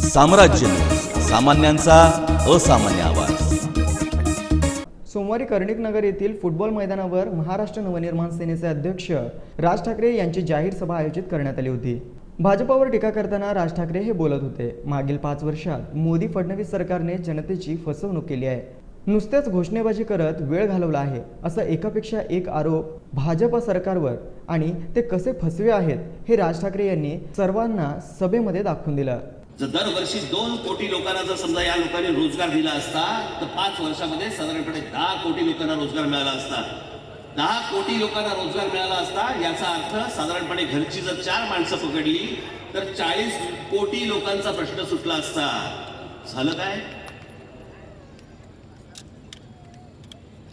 साम्राज्य न्यूज, सामान्यांचा असामान्य आवाज. सोमवारी कर्णिक नगर येथील फुटबॉल मैदानावर महाराष्ट्र नवनिर्माण सेनेचे अध्यक्ष राज ठाकरे यांची जाहीर सभा आयोजित करण्यात आली होती. भाजपावर टीका करताना राज ठाकरे हे बोलत होते. मागील 5 वर्षात मोदी फडणवीस सरकारने जनतेची फसवणूक केली आहे. नुसतेच घोषणेबाजी करत वेळ घालवला आहे, असा एकापेक्षा एक आरोप भाजपा सरकारवर आणि ते कसे फसवे आहेत हे राज ठाकरे यांनी सर्वांना सभेमध्ये दाखवून दिलं. जर दरवर्षी 2 कोटी लोकांना जर समजा या लोकांनी रोजगार दिला असता तर 5 वर्षामध्ये साधारणपणे 10 कोटी लोकांना रोजगार मिळाला असता. 10 कोटी लोकांना रोजगार मिळाला असता याचा अर्थ साधारणपणे घरची जर 4 माणसं पकडली तर 40 कोटी लोकांचा प्रश्न सुटला असता. झालं काय?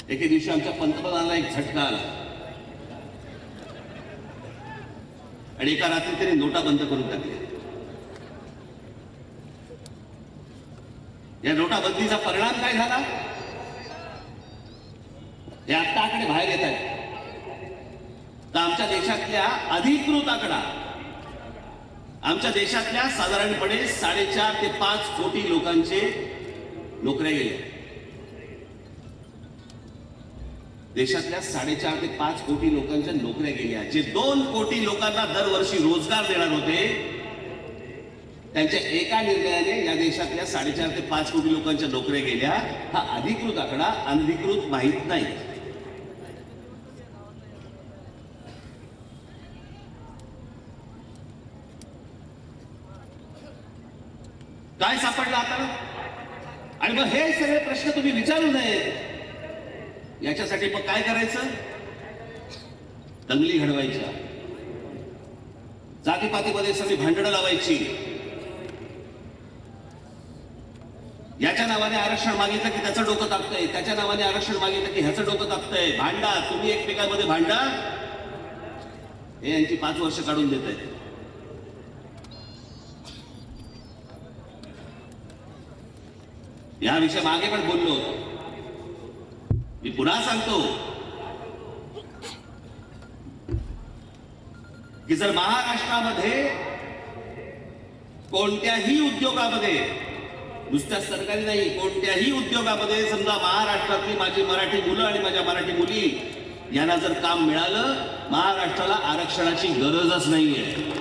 एके दिवशी आमच्या पंतप्रधानांना एक झटका आला आणि एका रात्री त्यांनी नोटा बंद करून टाकल्या. या नोटाबंदीचा परिणाम काय झाला हे आता आकडे बाहेर येत आहेत. तर आमच्या देशातल्या अधिकृत आकडा आमच्या देशातल्या साधारणपणे 4.5 ते 5 कोटी लोकांचे नोकऱ्या गेल्या. देशातल्या 4.5 ते 5 कोटी लोकांच्या नोकऱ्या गेल्या. जे 2 कोटी लोकांना दरवर्षी रोजगार देणार होते त्यांच्या एका निर्णयाने या देशातल्या 4.5 ते 5 कोटी लोकांच्या नोकऱ्या गेल्या. हा अधिकृत आकडा, अनधिकृत माहित नाही. काय सापडलं आता? आणि मग हे सगळे प्रश्न तुम्ही विचारू नये याच्यासाठी मग काय करायचं? दंगली घडवायच्या, जातीपातीमध्ये सगळी भांडणं लावायची. याच्या नावाने आरक्षण मागितलं की त्याचं डोकं तापतंय, त्याच्या नावाने आरक्षण मागितलं की ह्याचं डोकं तापतंय. भांडा, तुम्ही एकमेकांमध्ये भांडा. हे यांची 5 वर्ष काढून देत आहेत. या विषय मागे पण बोललो होतो. मी पुन्हा सांगतो की जर महाराष्ट्रामध्ये कोणत्याही उद्योगामध्ये, नुसत्या सरकारी नाही, कोणत्याही उद्योगामध्ये समजा महाराष्ट्रातली माझी मराठी मुलं आणि माझ्या मराठी मुली यांना जर काम मिळालं, महाराष्ट्राला आरक्षणाची गरजच नाहीये.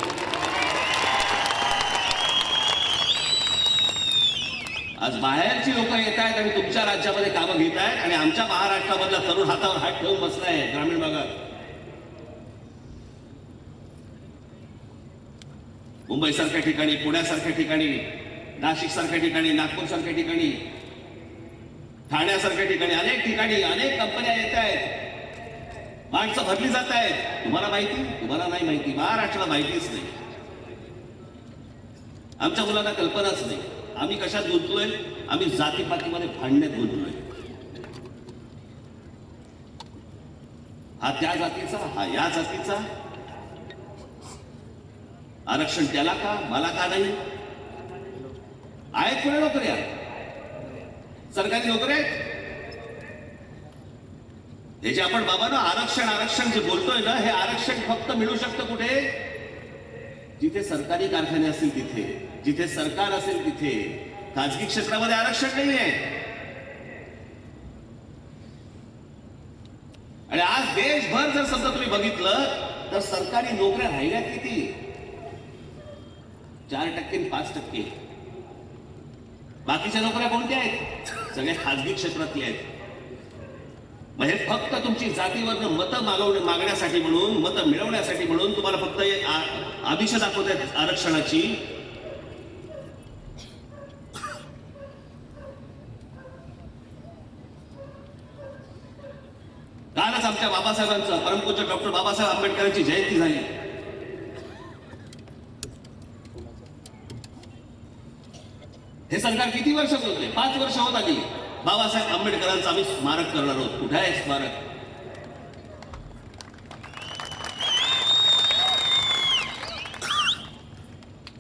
आज बाहेरची लोक येत आहेत आणि तुमच्या राज्यामध्ये कामं घेत आहेत आणि आमच्या महाराष्ट्रामधला तरुण हातावर हात ठेवून बसलाय ग्रामीण भागात. मुंबई सारख्या ठिकाणी, पुण्यासारख्या ठिकाणी, नाशिक सारख्या ठिकाणी, नागपूर सारख्या ठिकाणी, ठाण्यासारख्या ठिकाणी, अनेक ठिकाणी अनेक कंपन्या येत आहेत, माणसं भरली जात आहेत. तुम्हाला माहिती? तुम्हाला नाही माहिती. महाराष्ट्राला माहितीच नाही. आमच्या मुलांना कल्पनाच नाही. आम्ही कशात गुंतलोय? आम्ही जातीपातीमध्ये भांडण्यात गुंतलोय. हा त्या जातीचा, हा या जातीचा. आरक्षण त्याला का, मला का नाही? आहेत कोणी नोकऱ्या? सरकारी नोकऱ्या आहेत. हे जे आपण बाबांनो आरक्षण आरक्षण जे बोलतोय ना, हे आरक्षण फक्त मिळू शकतं कुठे? जिथे सरकारी कारखाने असतील तिथे, जिथे सरकार असेल तिथे. खाजगी क्षेत्रामध्ये आरक्षण नाहीये. आणि आज देशभर जर समजा तुम्ही बघितलं तर सरकारी नोकऱ्या राहिल्यात किती? 4% 5%. बाकीच्या नोकऱ्या कोणत्या आहेत? सगळ्या खाजगी क्षेत्रातल्या आहेत. मग हे फक्त तुमची जातीवरनं मतं मागण्यासाठी म्हणून, मतं मिळवण्यासाठी म्हणून तुम्हाला फक्त एक आमिष दाखवत आहेत आरक्षणाची. कालच आमच्या बाबासाहेबांचं, परमपूज्य डॉक्टर बाबासाहेब आंबेडकरांची जयंती झाली. हे सरकार किती वर्ष बोलतोय? 5 वर्ष होत आली. बाबासाहेब आंबेडकरांचं आम्ही स्मारक करणार आहोत. कुठे आहे स्मारक?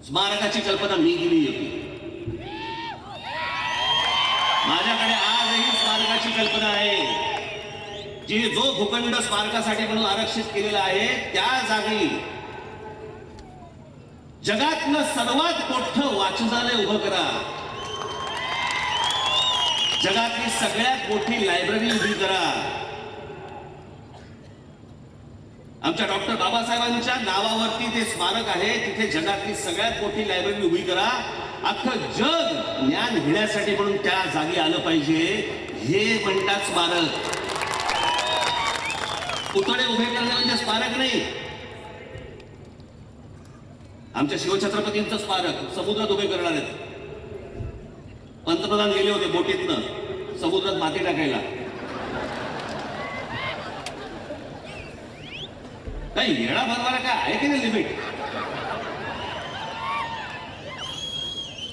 स्मारकाची कल्पना मी दिली होती. माझ्याकडे आजही स्मारकाची कल्पना आहे. जो भूखंड स्मारकासाठी म्हणून आरक्षित केलेला आहे त्या जागी जगातलं सर्वात मोठं वाचनालय उभं करा, जगातली सगळ्यात मोठी लायब्ररी उभी करा. आमच्या डॉक्टर बाबासाहेबांच्या नावावरती ते स्मारक आहे, तिथे जगातली सगळ्यात मोठी लायब्ररी उभी करा. अख्खं जग ज्ञान घेण्यासाठी म्हणून त्या जागी आलं पाहिजे, हे म्हणतात स्मारक. पुतळे उभे करणे म्हणजे स्मारक नाही. आमच्या शिवछत्रपतींचं स्मारक समुद्रात उभे करणार आहेत. पंतप्रधान गेले होते बोटीतनं समुद्रात माती टाकायला. काही येणा भरवायला काय आहे की नाही लिमिट?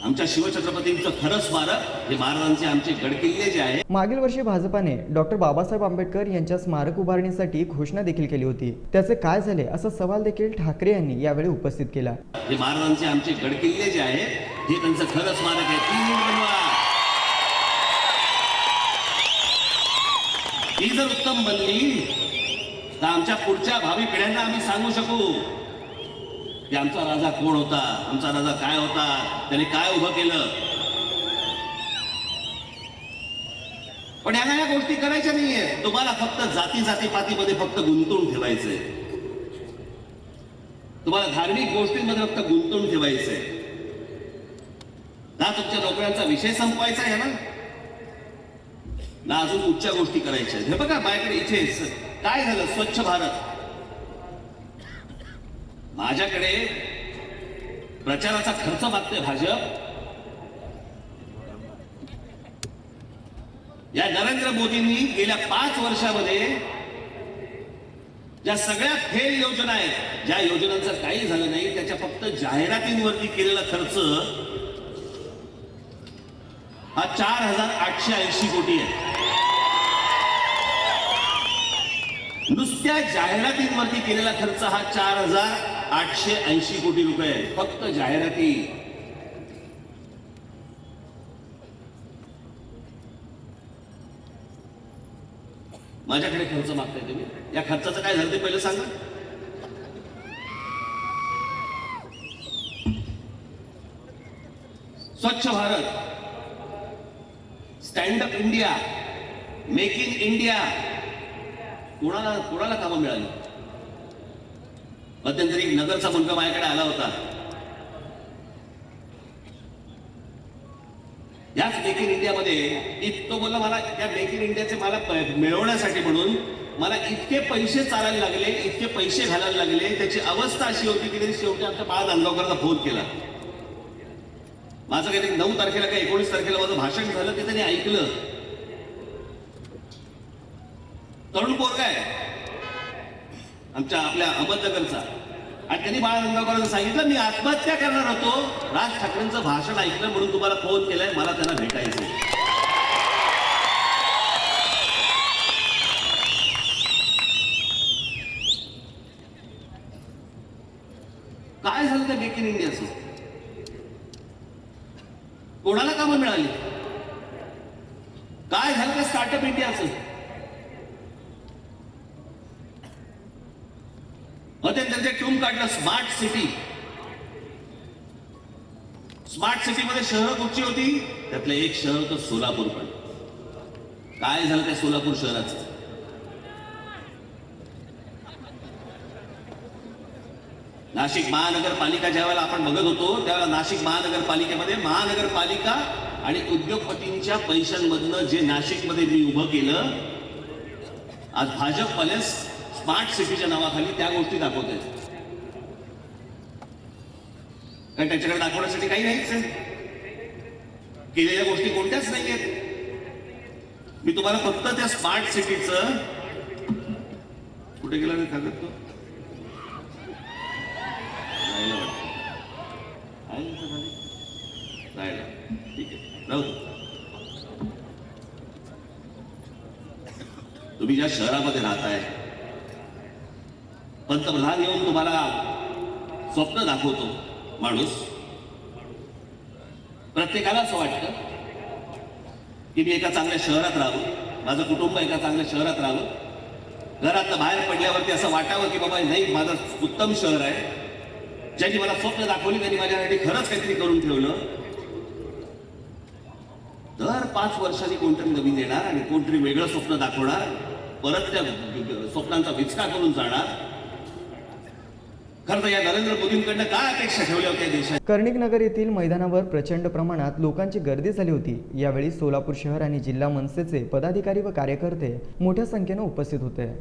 आमच्या शिवछत्रपतींचं खरं स्मारक हे महाराजांचे आमचे गडकिल्ले जे आहे. मागील वर्षी भाजपाने डॉक्टर बाबासाहेब आंबेडकर यांच्या स्मारक उभारणीसाठी घोषणा देखील केली होती. त्याचे काय झाले असा सवाल देखील ठाकरे यांनी यावेळी उपस्थित केला. हे महाराजांचे आमचे गडकिल्ले जे आहेत हे त्यांचं खरं स्मारक आहे. ती नीट बनवा. ती जर उत्तम बनली तर आमच्या पुढच्या भावी पिढ्यांना आम्ही सांगू शकू की आमचा राजा कोण होता, आमचा राजा काय होता, त्याने काय उभं केलं. पण यांना या गोष्टी करायच्या नाहीये. तुम्हाला फक्त जाती जातीपातीमध्ये फक्त गुंतवून ठेवायचंय. तुम्हाला धार्मिक गोष्टींमध्ये फक्त गुंतवून ठेवायचंय. ना तुमच्या नोकऱ्यांचा विषय संपवायचा आहे ना अजून उच्च गोष्टी करायच्या आहेत. हे बघा माझ्याकडे इथे काय झालं, स्वच्छ भारत. माझ्याकडे प्रचाराचा खर्च मागते भाजप. या नरेंद्र मोदींनी गेल्या 5 वर्षामध्ये ज्या सगळ्या फेल योजना आहेत, ज्या योजनांचं काही झालं नाही, त्याच्या फक्त जाहिरातींवरती केलेला खर्च हा 4,880 कोटी आहे. नुसत्या जाहिरातींवरती केलेला खर्च हा 4,880 कोटी रुपये आहे. फक्त जाहिराती. माझ्याकडे खर्च मागताय तुम्ही. या खर्चाचं काय झालं ते पहिलं सांगा. स्वच्छ Bharat, stand up India, make in India, कोणाला कामं मिळाली. मध्यंतरी एक नगरचा मुलगा माझ्याकडे आला होता. याच मेक इन इंडियामध्ये तो बोलला मला त्या मेक इन इंडियाचे मला मिळवण्यासाठी म्हणून मला इतके पैसे चालायला लागले, इतके पैसे घालायला लागले. त्याची अवस्था अशी होती की त्यांनी शेवटी आमच्या बाळा नांदगावकरला फोन केला. माझं काहीतरी 9 तारखेला काय 19 तारखेला माझं भाषण झालं, ते त्यांनी ऐकलं. तरुण पोरगा आहे आपल्या अहमदनगरचा, आणि त्यांनी बाळा नांदगावकरांना सांगितलं मी आत्महत्या करणार होतो, राज ठाकरेंचं भाषण ऐकलं म्हणून तुम्हाला फोन केलाय, मला त्यांना भेटायचं. काय झालं त्या मेक इन इंडियाचं? कोणाला कामं मिळाली? काय झालं त्या स्टार्टअप इंडियाचं? त्यांचे टूम काढलं स्मार्ट सिटी. स्मार्ट सिटी मध्ये शहरं कुठची होती? त्यातलं एक शहर होतं सोलापूर. पण काय झालं त्या सोलापूर शहराचं? नाशिक महानगरपालिका ज्यावेळेला आपण बघत होतो त्यावेळेला नाशिक महानगरपालिकेमध्ये महानगरपालिका आणि उद्योगपतींच्या पैशांमधनं जे नाशिकमध्ये मी उभं केलं, आज भाजपवाले स्मार्ट सिटीच्या नावाखाली त्या गोष्टी दाखवत आहेत. कारण त्याच्याकडे दाखवण्यासाठी काही नाहीच आहे. केलेल्या गोष्टी कोणत्याच नाही आहेत. मी तुम्हाला फक्त त्या स्मार्ट सिटीचं कुठे गेला नाही कागद तो ठीक आहे राहू. तुम्ही ज्या शहरामध्ये राहताय, पंतप्रधान येऊन तुम्हाला स्वप्न दाखवतो माणूस. प्रत्येकाला असं वाटतं की मी एका चांगल्या शहरात राहावं, माझं कुटुंब एका चांगल्या शहरात राहावं. घरातनं बाहेर पडल्यावरती असं वाटावं की बाबा नाही, माझं उत्तम शहर आहे, ज्यांनी मला स्वप्न दाखवली त्यांनी माझ्यासाठी खरंच काहीतरी करून ठेवलं. दर 5 वर्षांनी कोणतरी नवीन येणार आणि कोणतरी वेगळं स्वप्न दाखवणार, परत त्या स्वप्नांचा विचका करून जाणार. खरं तर या नरेंद्र मोदींकडनं काय अपेक्षा ठेवल्या होत्या देशात? कर्णिक नगर येथील मैदानावर प्रचंड प्रमाणात लोकांची गर्दी झाली होती. यावेळी सोलापूर शहर आणि जिल्हा मनसेचे पदाधिकारी व कार्यकर्ते मोठ्या संख्येने उपस्थित होते.